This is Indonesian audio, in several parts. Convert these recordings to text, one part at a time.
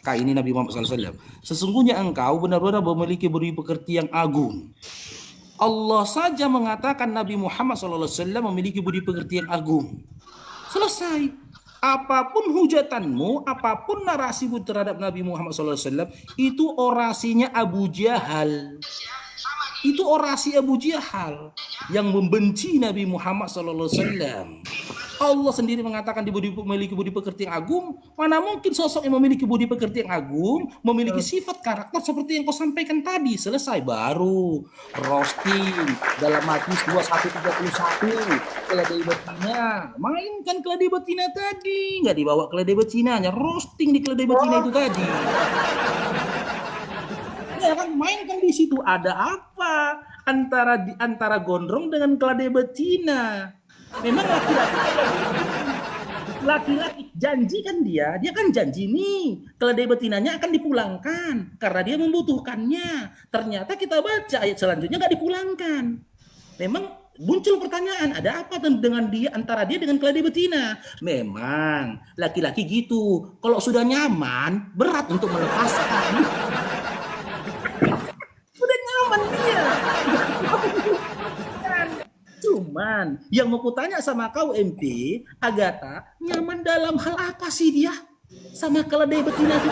Ini Nabi Muhammad SAW. Sesungguhnya engkau benar-benar memiliki budi pekerti yang agung. Allah saja mengatakan Nabi Muhammad SAW memiliki budi pekerti yang agung. Selesai. Apapun hujatanmu, apapun narasimu terhadap Nabi Muhammad SAW, itu orasinya Abu Jahal. Itu orasi Abu Jahal yang membenci Nabi Muhammad SAW. Allah sendiri mengatakan memiliki budi pekerti yang agung. Mana mungkin sosok yang memiliki budi pekerti yang agung, memiliki sifat karakter seperti yang kau sampaikan tadi. Selesai baru roasting dalam hadis 2131 keledai betina. Mainkan keledai betina tadi, nggak dibawa keledai betinanya, roasting di keledai betina itu tadi. Ya kan, mainkan di situ. Ada apa antara gondrong dengan keledai betina? Memang laki-laki janji kan dia kan janji nih keledai betinanya akan dipulangkan karena dia membutuhkannya. Ternyata kita baca ayat selanjutnya nggak dipulangkan. Memang muncul pertanyaan, ada apa dengan dia, antara dia dengan keledai betina? Memang laki-laki gitu, kalau sudah nyaman berat untuk melepaskan. Sudah nyaman dia. Cuman yang mau kutanya sama kau MP, Agatha, nyaman dalam hal apa sih dia sama keledai betina itu?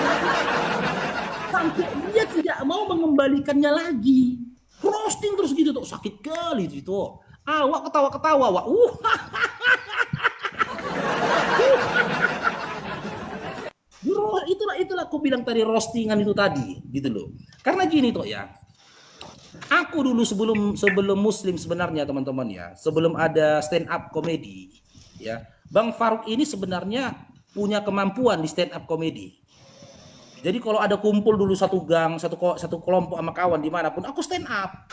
Sampai dia tidak mau mengembalikannya lagi. Roasting terus gitu tuh, sakit kali itu. Awak ketawa-ketawa, wak. Itulah aku bilang tadi, roastingan itu tadi, gitu loh. Karena gini tuh ya. Aku dulu sebelum Muslim sebenarnya teman-teman ya, sebelum ada stand up komedi ya, Bang Faruk ini sebenarnya punya kemampuan di stand up komedi. Jadi kalau ada kumpul dulu satu gang, satu kelompok sama kawan dimanapun, aku stand up.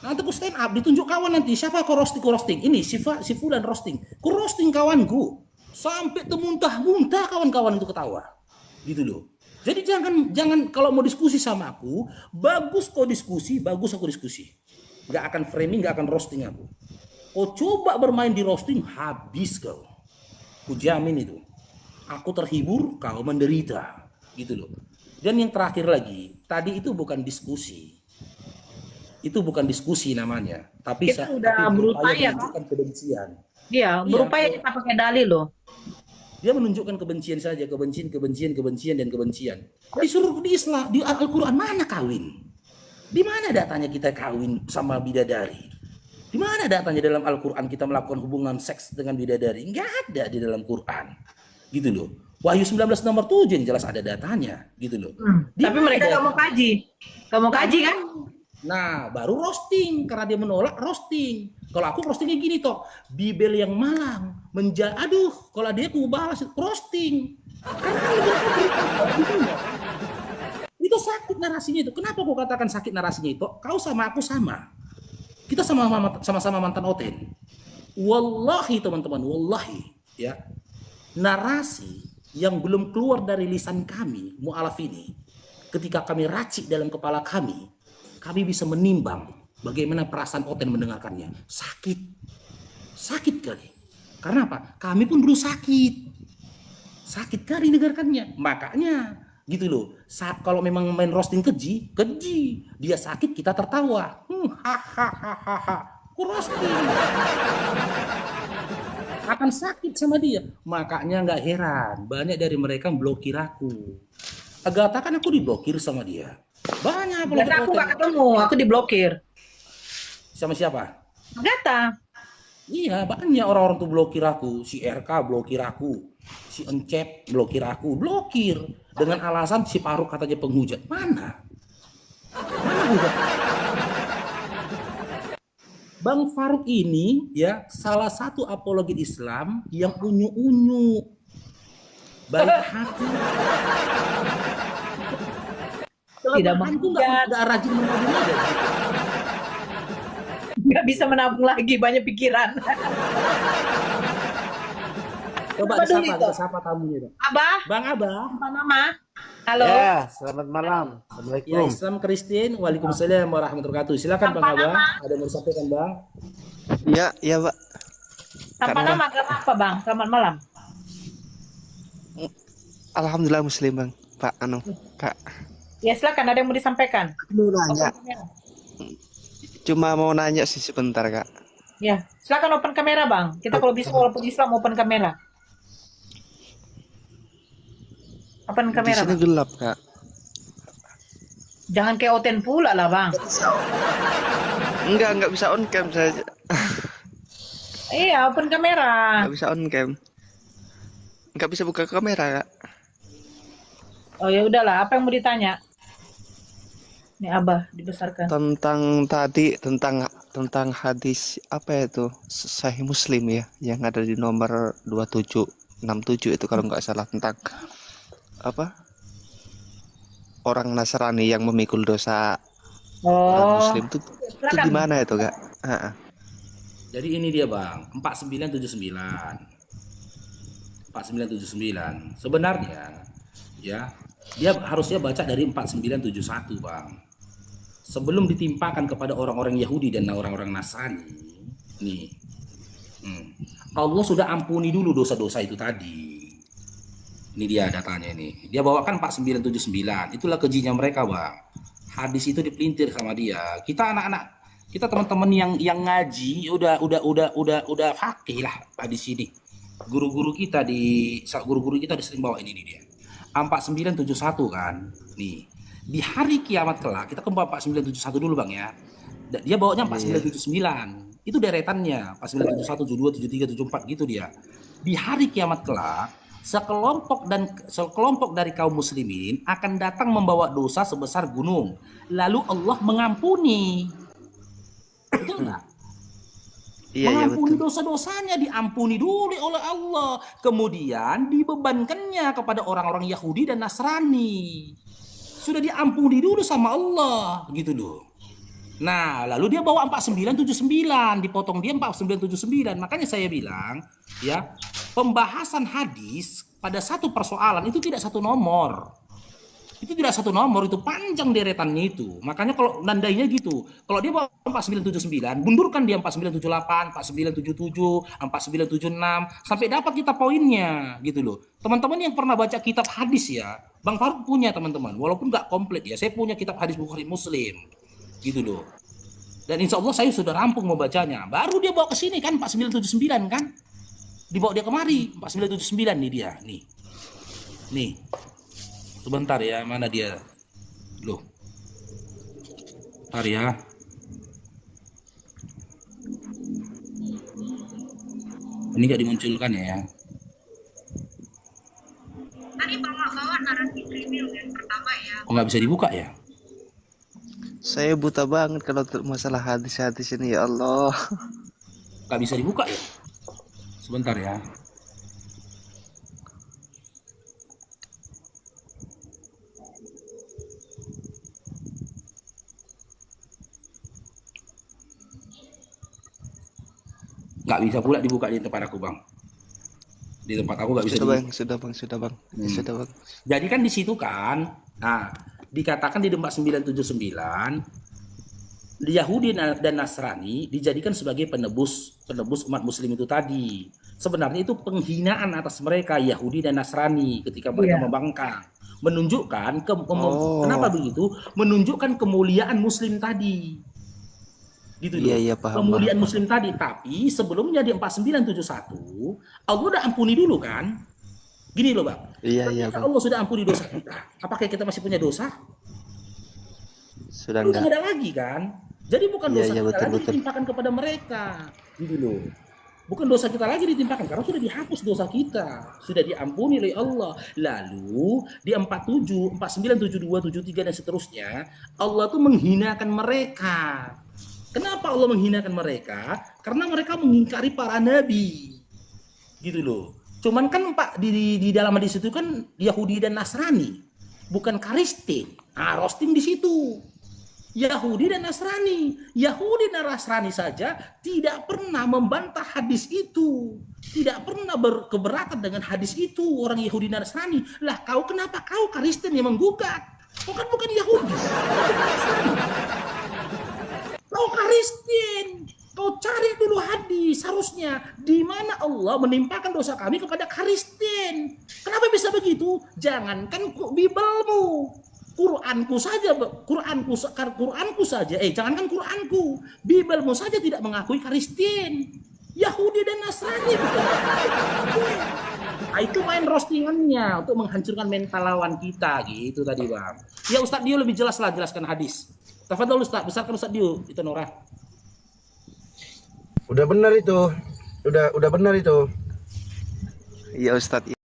Nanti aku stand up, ditunjuk kawan nanti siapa kau roasting. Ini si Fulan roasting. Ku roasting kawanku sampai temuntah-muntah kawan-kawan itu ketawa. Gitu loh. Jadi jangan kalau mau diskusi sama aku, bagus kau diskusi, bagus aku diskusi. Gak akan framing, gak akan roasting aku. Kau coba bermain di roasting, habis kau. Ku jamin itu. Aku terhibur, kau menderita. Gitu loh. Dan yang terakhir lagi, tadi itu bukan diskusi. Itu bukan diskusi namanya. Tapi kita udah berupaya menunjukkan kebencian. Iya, berupaya kita pakai dalil loh. Dia menunjukkan kebencian saja, kebencian dan kebencian. Disuruh di Islam, di Al-Quran mana kawin? Di mana datanya kita kawin sama bidadari? Di mana datanya dalam Al-Quran kita melakukan hubungan seks dengan bidadari? Enggak ada di dalam Quran. Gitu loh. Wahyu 19 nomor 7 yang jelas ada datanya, gitu loh. Tapi mereka nggak mau kaji. Nggak mau kaji kan? Nah, baru roasting karena dia menolak roasting. Kalau aku roastingnya gini toh, Bibel yang malang, aduh, kalau dia aku balas roasting. Karena itu sakit narasinya itu. Kenapa aku katakan sakit narasinya itu? Kau sama aku sama. Kita sama-sama mantan oten. Wallahi teman-teman, wallahi ya. Narasi yang belum keluar dari lisan kami, mu'alaf ini, ketika kami racik dalam kepala kami bisa menimbang bagaimana perasaan oten mendengarkannya. Sakit kali. Karena apa? Kami pun dulu sakit kali dengarkannya. Makanya gitu loh. Kalau memang main roasting keji, dia sakit kita tertawa. Ku roasting akan sakit sama dia. Makanya nggak heran banyak dari mereka blokir aku. Agatha kan aku diblokir sama dia. Banyak. Dan aku gak ketemu, aku diblokir. Sama siapa? Agatha. Iya, banyak orang-orang tuh blokir aku. Si RK blokir aku, si Encep blokir aku, dengan alasan si Faruk katanya penghujat. Mana hujat? Bang Faruk ini ya salah satu apologet Islam yang unyu-unyu, baik hati. Tidak mampu, nggak rajin menabung aja. Nggak bisa menabung lagi, banyak pikiran. Coba disapa tamunya dong. Abah. Bang Abah. Apa nama? Halo. Ya, selamat malam. Assalamualaikum. Ya, Islam Kristen. Waalaikumsalam warahmatullahi wabarakatuh. Silakan Bang Abah. Ada mau disampaikan Bang? Ya Pak. Tanpa nama agama apa Bang? Selamat malam. Alhamdulillah Muslim Bang. Pak, Kak. Ya silakan, ada yang mau disampaikan. Mau nanya, Open kamera. cuma mau nanya sih sebentar, Kak. Ya, silakan open kamera bang. Kita kalau bisa walaupun Islam open kamera. Open Di kamera sini bang. gelap, Kak. Jangan kayak Oten pula lah bang. Enggak bisa on cam saja. Iya, open kamera. Enggak bisa on cam. Enggak bisa buka kamera, Kak. Oh ya udahlah, apa yang mau ditanya? Ini Abah dibesarkan. Tentang tadi tentang hadis apa itu? Sahih Muslim ya, yang ada di nomor 2767 itu kalau nggak salah, tentang apa? Orang Nasrani yang memikul dosa orang Oh, Muslim itu silakan. gimana itu, Kak? Heeh. Jadi ini dia Bang, 4979. 4979. Sebenarnya ya, dia harusnya baca dari 4971 Bang. Sebelum ditimpakan kepada orang-orang Yahudi dan orang-orang Nasrani, nih, Allah sudah ampuni dulu dosa-dosa itu tadi. Ini dia datanya ini. Dia bawakan 4979. Itulah kejinya mereka, Bang. Hadis itu dipelintir sama dia. Kita anak-anak, kita teman-teman yang ngaji udah fakih lah hadis ini. Guru-guru kita sering bawa ini dia. 4971 kan. Nih. Di hari kiamat kelak, kita ke 4971 dulu Bang ya. Dia bawanya 4979. Itu deretannya 4971, 72, 73, 74 gitu dia. Di hari kiamat kelak, sekelompok dari kaum muslimin akan datang membawa dosa sebesar gunung. Lalu Allah mengampuni. Betul enggak? Iya, Mengampuni betul. dosa-dosanya, diampuni dulu oleh Allah. Kemudian dibebankannya kepada orang-orang Yahudi dan Nasrani. Sudah diampuni dulu sama Allah, gitu loh. Nah, lalu dia bawa 4979, dipotong dia 4979. Makanya saya bilang, ya, pembahasan hadis pada satu persoalan itu tidak satu nomor. Itu tidak satu nomor, itu panjang deretannya itu. Makanya kalau nandainya gitu, kalau dia bawa 4979, bundurkan dia 4978, 4977, 4976 sampai dapat kita poinnya, gitu loh. Teman-teman yang pernah baca kitab hadis ya, Bang Faruk punya teman-teman, walaupun nggak komplit ya, saya punya kitab hadis Bukhari Muslim, gitu loh. Dan insya Allah saya sudah rampung membacanya. Baru dia bawa ke sini kan 4979 kan, dibawa dia kemari 4979 nih dia, nih. Sebentar ya, mana dia? Loh. Bentar ya. Ini nggak dimunculkan ya. Tadi bawa narasi trivial yang pertama ya. Oh, nggak bisa dibuka ya? Saya buta banget kalau masalah hadis-hadis ini, ya Allah. Nggak bisa dibuka ya? Sebentar ya. Nggak bisa pula dibuka di tempat aku Bang. Di tempat aku nggak bisa Sudah, dibuka. Bang. Sudah, Bang. Sudah, Bang. Jadi kan di situ kan, nah dikatakan di 4979 Yahudi dan Nasrani dijadikan sebagai penebus umat Muslim itu tadi. Sebenarnya itu penghinaan atas mereka Yahudi dan Nasrani ketika mereka membangkang, menunjukkan kenapa begitu? Menunjukkan kemuliaan Muslim tadi. Gitu loh. Iya, paham. Kemuliaan Paham. Muslim tadi, tapi sebelumnya di 4971 Allah udah ampuni dulu kan? Gini loh Bang. Iya, Ketika Bang. Allah sudah ampuni dosa kita, apakah kita masih punya dosa? Sudah Udah enggak. nggak ada lagi kan? Jadi bukan Iya, dosa iya, kita betul, lagi betul. ditimpakan kepada mereka, gitu loh. Bukan dosa kita lagi ditimpakan karena sudah dihapus dosa kita, sudah diampuni oleh Allah. Lalu di 47, 49, 72, 73 dan seterusnya, Allah tuh menghinakan mereka. Kenapa Allah menghinakan mereka? Karena mereka mengingkari para nabi, gitu loh. Cuman kan Pak di dalam hadis itu kan Yahudi dan Nasrani, bukan Kristen. Nah, roasting di situ. Yahudi dan Nasrani. Yahudi dan Nasrani saja tidak pernah membantah hadis itu. Tidak pernah berkeberatan dengan hadis itu orang Yahudi dan Nasrani. Lah kau kenapa kau Kristen yang menggugat? Kau kan bukan Yahudi. Kau Kristen. Kau cari dulu hadis harusnya di mana Allah Allah menimpakan dosa kami kepada Kristen. Kenapa bisa begitu? Jangankan Bibelmu, Quranku saja, Quranku saja. Jangankan Quranku, Bibelmu saja tidak mengakui Kristen. Yahudi dan Nasrani bukan. Nah, itu main roastingannya untuk menghancurkan mental lawan kita gitu tadi, Bang. Ya Ustadz Dio lebih jelas lah jelaskan hadis. Tafadhol Ustadz, besarkan Ustadz Dio itu Nora. Udah benar itu. Udah benar itu. Iya Ustadz.